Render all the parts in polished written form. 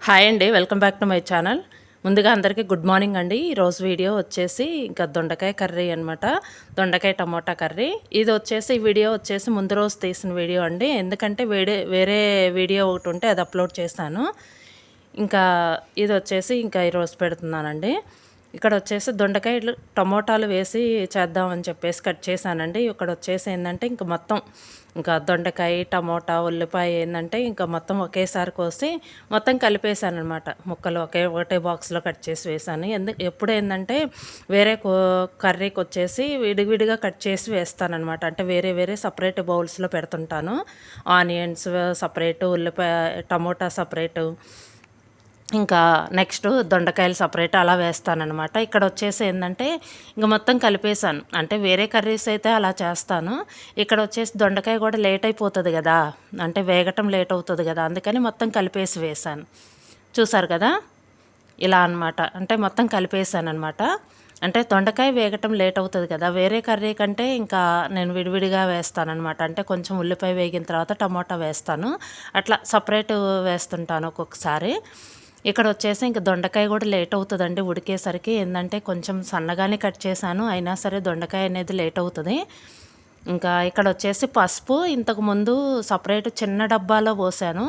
Hi అండి, welcome back to my channel. ముందుగా అందరికీ గుడ్ మార్నింగ్ అండి. ఈరోజు వీడియో వచ్చేసి ఇంకా దొండకాయ కర్రీ అనమాట. దొండకాయ టమోటా కర్రీ. ఇది వచ్చేసి ఈ వీడియో వచ్చేసి ముందు రోజు తీసిన వీడియో అండి. ఎందుకంటే వేరే వీడియో ఒకటి ఉంటే అది అప్లోడ్ చేశాను. ఇంకా ఇది వచ్చేసి ఇంకా ఈరోజు పెడుతున్నానండి. ఇక్కడ వచ్చేసి దొండకాయలు టమోటాలు వేసి చేద్దామని చెప్పేసి కట్ చేశానండి. ఇక్కడ వచ్చేసి ఏంటంటే ఇంకా మొత్తం ఇంకా దొండకాయ టమోటా ఉల్లిపాయ ఏంటంటే ఇంకా మొత్తం ఒకేసారి కోసి మొత్తం కలిపేసాను అనమాట. ముక్కలు ఒకటే బాక్స్లో కట్ చేసి వేసాను. ఎప్పుడు ఏంటంటే వేరే కర్రీకి వచ్చేసి విడివిడిగా కట్ చేసి వేస్తానమాట. అంటే వేరే వేరే సపరేట్ బౌల్స్లో పెడుతుంటాను. ఆనియన్స్ సపరేటు, ఉల్లిపాయ టమోటా సపరేటు, ఇంకా నెక్స్ట్ దొండకాయలు సపరేట్ అలా వేస్తానన్నమాట. ఇక్కడ వచ్చేసి ఏంటంటే ఇంక మొత్తం కలిపేసాను. అంటే వేరే కర్రీస్ అయితే అలా చేస్తాను. ఇక్కడ వచ్చేసి దొండకాయ కూడా లేట్ అయిపోతుంది కదా, అంటే వేగటం లేట్ అవుతుంది కదా, అందుకని మొత్తం కలిపేసి వేసాను. చూసారు కదా, ఇలా అనమాట. అంటే మొత్తం కలిపేసాను అనమాట. అంటే దొండకాయ వేగటం లేట్ అవుతుంది కదా, వేరే కర్రీ కంటే ఇంకా నేను విడివిడిగా వేస్తానన్నమాట. అంటే కొంచెం ఉల్లిపాయ వేగిన తర్వాత టమోటా వేస్తాను, అట్లా సపరేట్ వేస్తుంటాను ఒక్కొక్కసారి. ఇక్కడ వచ్చేసి ఇంక దొండకాయ కూడా లేట్ అవుతుందండి ఉడికేసరికి. ఏంటంటే కొంచెం సన్నగానే కట్ చేశాను, అయినా సరే దొండకాయ అనేది లేట్ అవుతుంది. ఇంకా ఇక్కడ వచ్చేసి పసుపు ఇంతకుముందు సపరేట్ చిన్న డబ్బాలో పోసాను.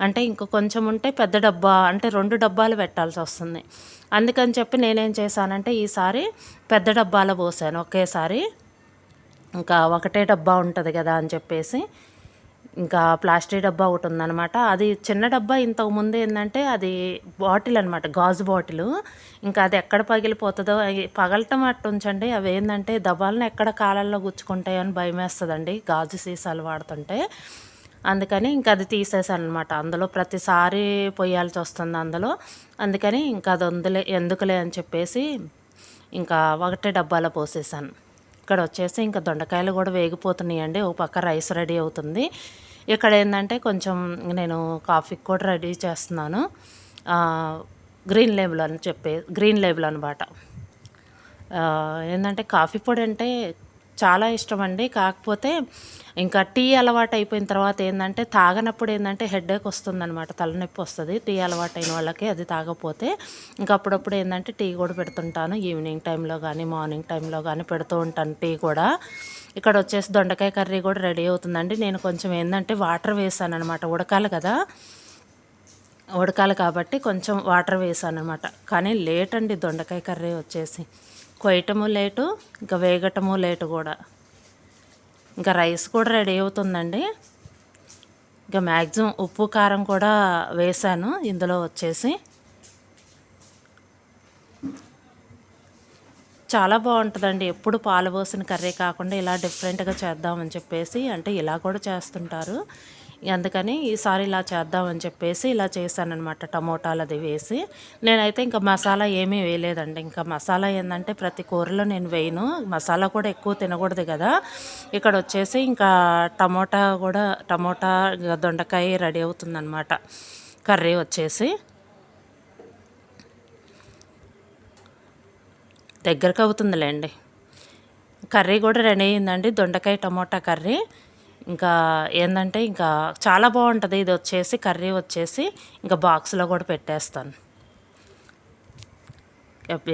అంటే ఇంక కొంచెం ఉంటే పెద్ద డబ్బా, అంటే 2 డబ్బాలు పెట్టాల్సి వస్తుంది. అందుకని చెప్పి నేనేం చేశానంటే ఈసారి పెద్ద డబ్బాలో పోసాను ఒకేసారి. ఇంకా ఒకటే డబ్బా ఉంటుంది కదా అని చెప్పేసి ఇంకా ప్లాస్టిక్ డబ్బా ఒకటి ఉందనమాట. అది చిన్న డబ్బా ఇంతకుముందు ఏంటంటే అది బాటిల్ అనమాట, గాజు బాటిల్. ఇంకా అది ఎక్కడ పగిలిపోతుందో, పగలటం అట్టు ఉంచండి, అవి ఏంటంటే దబాలను ఎక్కడ కాలల్లో గుచ్చుకుంటాయో అని భయం వేస్తుందండి గాజు సీసాలు వాడుతుంటే. అందుకని ఇంకా అది తీసేసాను అనమాట. అందులో ప్రతిసారి పొయ్యాల్సి వస్తుంది అందులో. అందుకని ఇంకా అది ఎందుకులే అని చెప్పేసి ఇంకా ఒకటే డబ్బాలో పోసేసాను. ఇక్కడ వచ్చేసి ఇంకా దొండకాయలు కూడా వేగిపోతున్నాయండి. ఒక పక్క రైస్ రెడీ అవుతుంది. ఇక్కడ ఏంటంటే కొంచెం నేను కాఫీకి కూడా రెడీ చేస్తున్నాను. గ్రీన్ లేబుల్ అనమాట. ఏంటంటే కాఫీ పొడి అంటే చాలా ఇష్టం అండి. కాకపోతే ఇంకా టీ అలవాటు అయిపోయిన తర్వాత ఏంటంటే తాగనప్పుడు ఏంటంటే హెడేక్ వస్తుందన్నమాట, తలనొప్పి వస్తుంది టీ అలవాటైన వాళ్ళకి. అది తాగకపోతే ఇంకా అప్పుడప్పుడు ఏంటంటే టీ కూడా పెడుతుంటాను. ఈవినింగ్ టైంలో కానీ మార్నింగ్ టైంలో కానీ పెడుతూ ఉంటాను టీ కూడా. ఇక్కడ వచ్చేసి దొండకాయ కర్రీ కూడా రెడీ అవుతుందండి. నేను కొంచెం ఏంటంటే వాటర్ వేసాను అనమాట, ఉడకాలి కాబట్టి కొంచెం వాటర్ వేసాను అనమాట. కానీ లేట్ అండి దొండకాయ కర్రీ వచ్చేసి, కొయ్యటము లేటు, ఇంకా వేగటము లేటు కూడా. ఇంకా రైస్ కూడా రెడీ అవుతుందండి. ఇంకా మ్యాక్సిమం ఉప్పు కారం కూడా వేసాను ఇందులో వచ్చేసి. చాలా బాగుంటుందండి. ఎప్పుడు పాలు పోసిన కర్రీ కాకుండా ఇలా డిఫరెంట్గా చేద్దామని చెప్పేసి, అంటే ఇలా కూడా చేస్తుంటారు, అందుకని ఈసారి ఇలా చేద్దామని చెప్పేసి ఇలా చేశానమాట. టమోటాలు అది వేసి నేనైతే ఇంకా మసాలా ఏమీ వేయలేదండి. ఇంకా మసాలా ఏంటంటే ప్రతి కూరలో నేను వేయను, మసాలా కూడా ఎక్కువ తినకూడదు కదా. ఇక్కడ వచ్చేసి ఇంకా టమోటా దొండకాయ రెడీ అవుతుందన్నమాట కర్రీ వచ్చేసి. దగ్గరకు అవుతుందిలేండి. కర్రీ కూడా రెడీ అయిందండి, దొండకాయ టమోటా కర్రీ. ఇంకా ఏంటంటే ఇంకా చాలా బాగుంటుంది ఇది వచ్చేసి. కర్రీ వచ్చేసి ఇంకా బాక్స్లో కూడా పెట్టేస్తాను.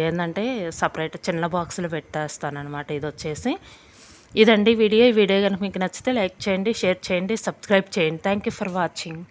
ఏంటంటే సపరేట్ చిన్న బాక్సులు పెట్టేస్తాను అనమాట. ఇది వచ్చేసి ఇదండి వీడియో. ఈ వీడియో కనుక మీకు నచ్చితే లైక్ చేయండి, షేర్ చేయండి, సబ్స్క్రైబ్ చేయండి. Thank you for watching.